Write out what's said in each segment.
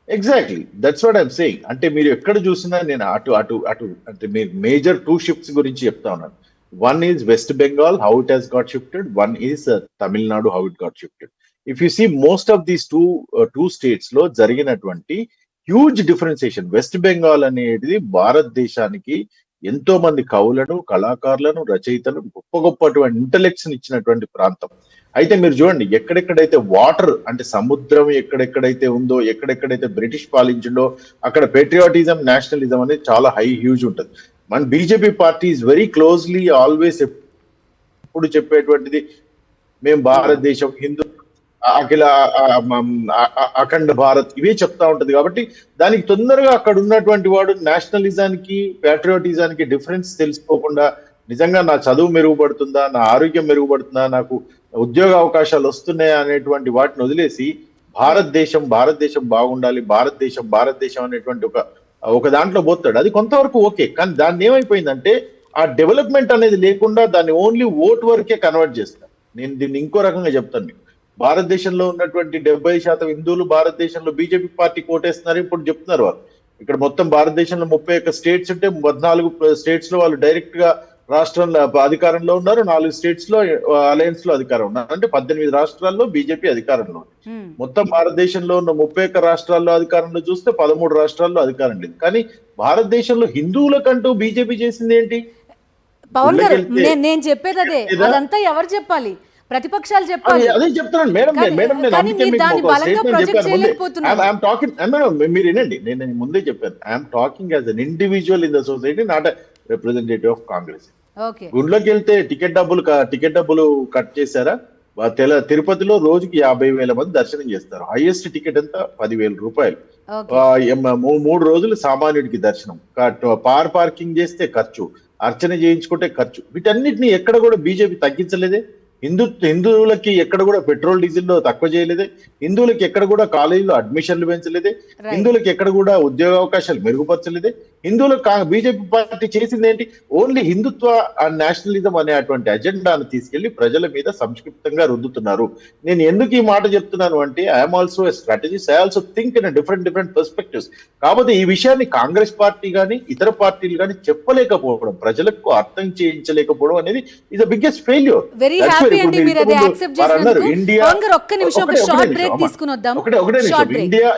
Exactly that's what I'm saying. అంటే మీరు ఎక్కడ చూసినా నేను అటు అటు అటు అంటే మీరు మేజర్ టూ షిఫ్ట్స్ గురించి చెప్తా ఉన్నాను. One is West Bengal how it has got shifted, one is Tamil Nadu how it got shifted. If you see most of these two states లో జరిగినటువంటి హ్యూజ్ డిఫరెన్సియేషన్. వెస్ట్ బెంగాల్ అనేది భారతదేశానికి ఎంతో మంది కవులను, కళాకారులను, రచయితలు, గొప్ప గొప్పటువంటి ఇంటలెక్ట్స్ ఇచ్చినటువంటి ప్రాంతం. అయితే మీరు చూడండి, ఎక్కడెక్కడైతే వాటర్ అంటే సముద్రం ఎక్కడెక్కడైతే ఉందో, ఎక్కడెక్కడైతే బ్రిటిష్ పాలించిండో, అక్కడ పెట్రియాటిజం, నేషనలిజం అనేది చాలా హ్యూజ్ ఉంటుంది. మన BJP party is very closely always ఎప్పుడు చెప్పేటువంటిది మేము భారతదేశం, హిందూ, అఖిల అఖండ భారత్ ఇవే చెప్తా ఉంటది. కాబట్టి దానికి తొందరగా అక్కడ ఉన్నటువంటి వాడు నేషనలిజానికి, ప్యాట్రియాటిజానికి డిఫరెన్స్ తెలుసుకోకుండా నిజంగా నా చదువు మెరుగుపడుతుందా, నా ఆరోగ్యం మెరుగుపడుతుందా, నాకు ఉద్యోగ అవకాశాలు వస్తున్నాయా అనేటువంటి వాటిని వదిలేసి భారతదేశం భారతదేశం బాగుండాలి, భారతదేశం భారతదేశం అనేటువంటి ఒక దాంట్లో పోతాడు. అది కొంతవరకు ఓకే, కానీ దాన్ని ఏమైపోయిందంటే ఆ డెవలప్మెంట్ అనేది లేకుండా దాన్ని ఓన్లీ ఓట్ వరకే కన్వర్ట్ చేస్తారు. నేను దీన్ని ఇంకో రకంగా చెప్తాను మీకు. భారతదేశంలో ఉన్నటువంటి 70% హిందువులు భారతదేశంలో బీజేపీ పార్టీ కోటేస్తున్నారు ఇప్పుడు చెప్తున్నారు వాళ్ళు. ఇక్కడ మొత్తం భారతదేశంలో 31 స్టేట్స్ ఉంటే 14 స్టేట్స్ లో వాళ్ళు డైరెక్ట్ గా రాష్ట్రంలో అధికారంలో ఉన్నారు, 4 స్టేట్స్ లో అలయన్స్ లో అధికారం ఉన్నారు. అంటే 18 రాష్ట్రాల్లో బీజేపీ అధికారంలో. మొత్తం భారతదేశంలో ఉన్న 31 రాష్ట్రాల్లో అధికారంలో చూస్తే 13 రాష్ట్రాల్లో అధికారం లేదు. కానీ భారతదేశంలో హిందువులకంటూ బీజేపీ చేసింది ఏంటి? పవన్ గారు, నేను చెప్పేది అదే. అదంతా ఎవరు చెప్పాలి? ప్రతిపక్షాలు చెప్పాలి. అదే చెప్తున్నాను మేడం. మీరు వినండి, నేను ముందే చెప్పాను. I'm talking as an individual in the society, not representative of Congress. గుండ్లోకి వెళ్తే టికెట్ డబ్బులు కట్ చేశారా? తిరుపతిలో రోజుకి 50,000 మంది దర్శనం చేస్తారు. హైయెస్ట్ టికెట్ ఎంత? 10,000 రూపాయలు. 3 రోజులు సామాన్యుడికి దర్శనం. పార్కింగ్ చేస్తే ఖర్చు, అర్చన చేయించుకుంటే ఖర్చు. వీటన్నిటిని ఎక్కడ కూడా బీజేపీ తగ్గించలేదే. హిందువులకి ఎక్కడ కూడా పెట్రోల్ డీజిల్ లో తక్కువ చేయలేదే. హిందువులకి ఎక్కడ కూడా కాలేజీలో అడ్మిషన్లు పెంచలేదే. హిందువులకి ఎక్కడ కూడా ఉద్యోగ అవకాశాలు మెరుగుపరచలేదే. హిందువులకు బీజేపీ పార్టీ చేసింది ఏంటి? ఓన్లీ హిందుత్వ అండ్ నేషనలిజం అనేటువంటి అజెండాను తీసుకెళ్లి ప్రజల మీద సంక్షిప్తంగా రుద్దుతున్నారు. నేను ఎందుకు ఈ మాట చెప్తున్నాను అంటే, I'm also a strategist, I also think in different perspectives. కాబట్టి ఈ విషయాన్ని కాంగ్రెస్ పార్టీ కానీ ఇతర పార్టీలు కానీ చెప్పలేకపోవడం, ప్రజలకు అర్థం చేయించలేకపోవడం అనేది is the biggest failure.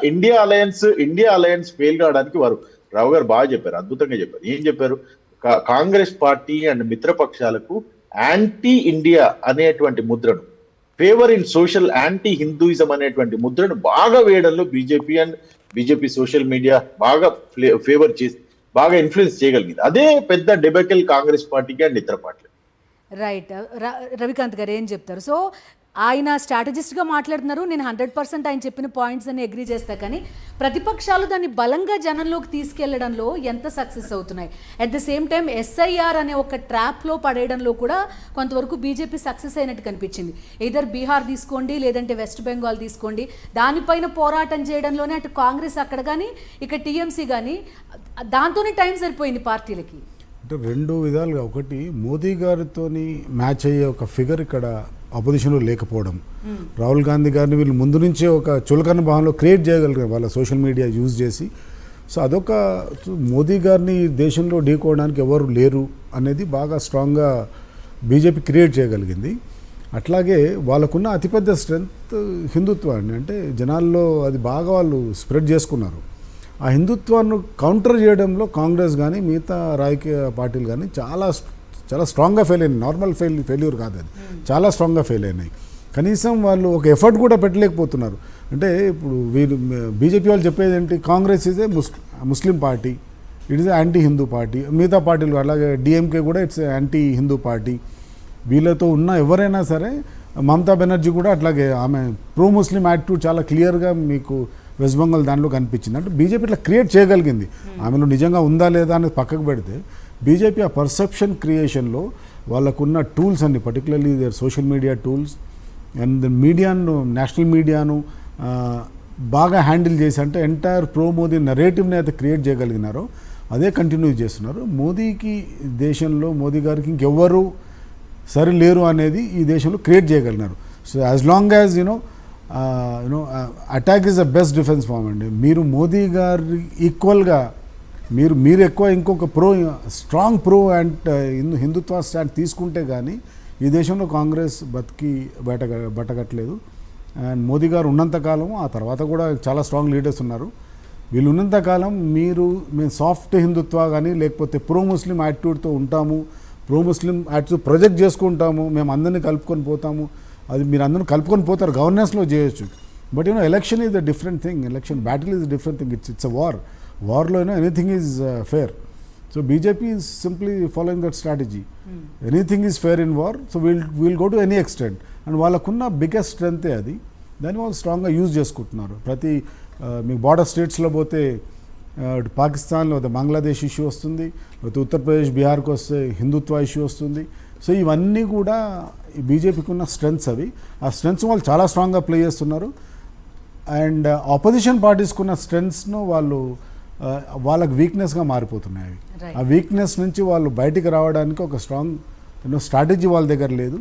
India alliance fail కావడానికి వారు రావు గారు బాగా చెప్పారు, అద్భుతంగా చెప్పారు. ఏం చెప్పారు? కాంగ్రెస్ పార్టీ అండ్ మిత్రపక్షాలకు యాంటీ ఇండియా అనేటువంటి ముద్రను, favour in social anti Hinduism అనేటువంటి ముద్రను బాగా వేయడంలో బీజేపీ సోషల్ మీడియా బాగా ఫేవర్ చేసి బాగా ఇన్ఫ్లుయెన్స్ చేయగలిగింది. అదే పెద్ద డెబెకల్ కాంగ్రెస్ పార్టీకి అండ్ ఇతర పార్టీలు. రైట్. రవికాంత్ గారు ఏం చెప్తారు? సో ఆయన స్ట్రాటజిస్ట్గా మాట్లాడుతున్నారు. నేను 100% ఆయన చెప్పిన పాయింట్స్ అని అగ్రీ చేస్తా. కానీ ప్రతిపక్షాలు దాన్ని బలంగా జనంలోకి తీసుకెళ్లడంలో ఎంత సక్సెస్ అవుతున్నాయి? At the same time SIR అనే ఒక ట్రాప్లో పడేయడంలో కూడా కొంతవరకు బీజేపీ సక్సెస్ అయినట్టు కనిపించింది. ఇదర్ బీహార్ తీసుకోండి, లేదంటే వెస్ట్ బెంగాల్ తీసుకోండి, దానిపైన పోరాటం చేయడంలోనే అటు కాంగ్రెస్ అక్కడ కానీ ఇక్కడ టీఎంసీ కానీ దాంతోనే టైం సరిపోయింది పార్టీలకి. అంటే 2 విధాలుగా, ఒకటి మోదీ గారితో మ్యాచ్ అయ్యే ఒక ఫిగర్ ఇక్కడ అపోజిషన్లో లేకపోవడం. రాహుల్ గాంధీ గారిని వీళ్ళు ముందు నుంచే ఒక చులకన భావంలో క్రియేట్ చేయగలిగారు వాళ్ళ సోషల్ మీడియా యూజ్ చేసి. సో అదొక, మోదీ గారిని దేశంలో ఢీకోవడానికి ఎవరు లేరు అనేది బాగా స్ట్రాంగ్గా బీజేపీ క్రియేట్ చేయగలిగింది. అట్లాగే వాళ్ళకున్న అతిపెద్ద స్ట్రెంగ్త్ హిందుత్వాన్ని, అంటే జనాల్లో అది బాగా వాళ్ళు స్ప్రెడ్ చేసుకున్నారు. ఆ హిందుత్వాన్ని కౌంటర్ చేయడంలో కాంగ్రెస్ కానీ మిగతా రాజకీయ పార్టీలు కానీ చాలా స్ట్రాంగ్గా ఫెయిల్ అయినాయి. నార్మల్ ఫెయిల్యూర్ కాదు అది, చాలా స్ట్రాంగ్గా ఫెయిల్ అయినాయి. కనీసం వాళ్ళు ఒక ఎఫర్ట్ కూడా పెట్టలేకపోతున్నారు. అంటే ఇప్పుడు వీళ్ళు బీజేపీ వాళ్ళు చెప్పేది ఏంటి? Congress is a Muslim party, it is anti Hindu party. మిగతా పార్టీలు అలాగే డిఎంకే కూడా ఇట్స్ యాంటీ హిందూ పార్టీ. వీళ్ళతో ఉన్న ఎవరైనా సరే, మమతా బెనర్జీ కూడా అట్లాగే, ఆమె ప్రో ముస్లిం యాటిట్యూడ్ చాలా క్లియర్గా మీకు వెస్ట్ బెంగాల్ దానిలో కనిపించింది. అంటే బీజేపీ ఇట్లా క్రియేట్ చేయగలిగింది. ఆమెలో నిజంగా ఉందా లేదా అనేది పక్కకు పెడితే, బీజేపీ ఆ పర్సెప్షన్ క్రియేషన్లో వాళ్ళకున్న టూల్స్ అన్ని, particularly their social media tools and మీడియాను, నేషనల్ మీడియాను బాగా హ్యాండిల్ చేసి, అంటే ఎంటైర్ ప్రో మోదీ నరేటివ్ని అయితే క్రియేట్ చేయగలిగినారో అదే కంటిన్యూ చేస్తున్నారు. మోదీకి దేశంలో, మోదీ గారికి ఇంకెవ్వరు సరి లేరు అనేది ఈ దేశంలో క్రియేట్ చేయగలిగినారు. So as long as you know attack is the best defence form అండి. మీరు మోదీ గారి ఈక్వల్గా మీరు ఎక్కువ ఇంకొక strong pro and Hindutva stand తీసుకుంటే కానీ ఈ దేశంలో కాంగ్రెస్ బతికి బట్టగట్టలేదు. అండ్ మోదీ గారు ఉన్నంతకాలం, ఆ తర్వాత కూడా చాలా స్ట్రాంగ్ లీడర్స్ ఉన్నారు, వీళ్ళు ఉన్నంతకాలం మేము సాఫ్ట్ హిందుత్వ కానీ లేకపోతే ప్రో ముస్లిం యాటిట్యూడ్తో ఉంటాము, ప్రో ముస్లిం యాటిట్యూడ్ ప్రొజెక్ట్ చేసుకుంటాము, మేము అందరినీ కలుపుకొని పోతాము, అది మీరు అందరూ కలుపుకొని పోతారు, గవర్నెన్స్లో చేయొచ్చు. But election is a different thing, election battle is different thing, it's a వార్లో anything is fair. So BJP is simply following that strategy, anything is fair in war, so we'll go to any extent. And వాళ్ళకున్న biggest స్ట్రెంతే అది, దాన్ని వాళ్ళు స్ట్రాంగ్గా use చేసుకుంటున్నారు. మీకు border స్టేట్స్లో పోతే పాకిస్తాన్లో బంగ్లాదేశ్ ఇష్యూ వస్తుంది, లేకపోతే ఉత్తరప్రదేశ్ బీహార్కి వస్తే హిందుత్వ ఇష్యూ వస్తుంది. సో ఇవన్నీ కూడా బీజేపీకి ఉన్న స్ట్రెంగ్స్ అవి, ఆ స్ట్రెంగ్స్ వాళ్ళు చాలా స్ట్రాంగ్గా ప్లే చేస్తున్నారు. అండ్ ఆపోజిషన్ పార్టీస్కి ఉన్న స్ట్రెంగ్స్ను వాళ్ళకి వీక్నెస్గా మారిపోతున్నాయి అవి. ఆ వీక్నెస్ నుంచి వాళ్ళు బయటికి రావడానికి ఒక స్ట్రాంగ్ స్ట్రాటజీ వాళ్ళ దగ్గర లేదు.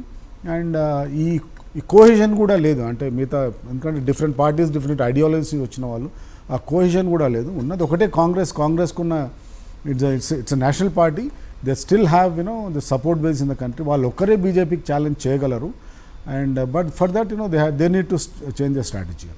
అండ్ ఈ కోహెజన్ కూడా లేదు, అంటే మిగతా ఎందుకంటే డిఫరెంట్ పార్టీస్ డిఫరెంట్ ఐడియాలజీస్ వచ్చిన వాళ్ళు, ఆ కోహెజన్ కూడా లేదు. ఉన్నది ఒకటే కాంగ్రెస్కున్న it's national party, they still have the support base in the country. వాళ్ళు ఒక్కరే బీజేపీకి ఛాలెంజ్ చేయగలరు. And but for that they need to change the strategy.